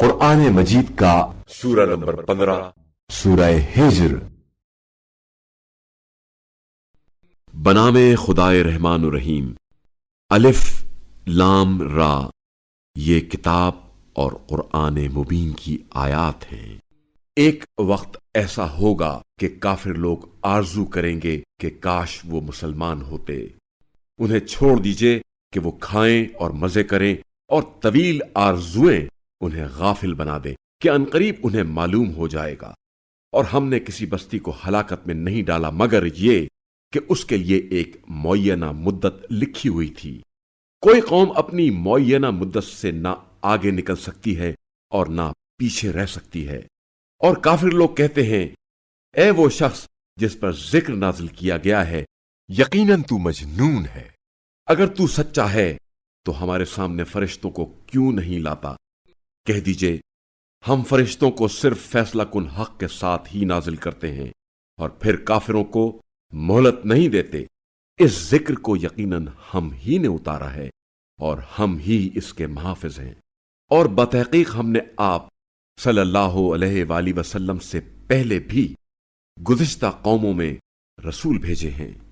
قرآن مجید کا سورہ نمبر 15 سورہ ہجر۔ بنام خدائے رحمان الرحیم۔ الف لام را، یہ کتاب اور قرآن مبین کی آیات ہیں۔ ایک وقت ایسا ہوگا کہ کافر لوگ آرزو کریں گے کہ کاش وہ مسلمان ہوتے۔ انہیں چھوڑ دیجئے کہ وہ کھائیں اور مزے کریں، اور طویل آرزویں انہیں غافل بنا دیں کہ عنقریب انہیں معلوم ہو جائے گا۔ اور ہم نے کسی بستی کو ہلاکت میں نہیں ڈالا مگر یہ کہ اس کے لیے ایک معینہ مدت لکھی ہوئی تھی۔ کوئی قوم اپنی معینہ مدت سے نہ آگے نکل سکتی ہے اور نہ پیچھے رہ سکتی ہے۔ اور کافر لوگ کہتے ہیں، اے وہ شخص جس پر ذکر نازل کیا گیا ہے، یقیناً تو مجنون ہے۔ اگر تو سچا ہے تو ہمارے سامنے فرشتوں کو کیوں نہیں لاتا؟ کہہ دیجئے، ہم فرشتوں کو صرف فیصلہ کن حق کے ساتھ ہی نازل کرتے ہیں، اور پھر کافروں کو مہلت نہیں دیتے۔ اس ذکر کو یقیناً ہم ہی نے اتارا ہے، اور ہم ہی اس کے محافظ ہیں۔ اور بتحقیق ہم نے آپ صلی اللہ علیہ وآلہ وسلم سے پہلے بھی گزشتہ قوموں میں رسول بھیجے ہیں۔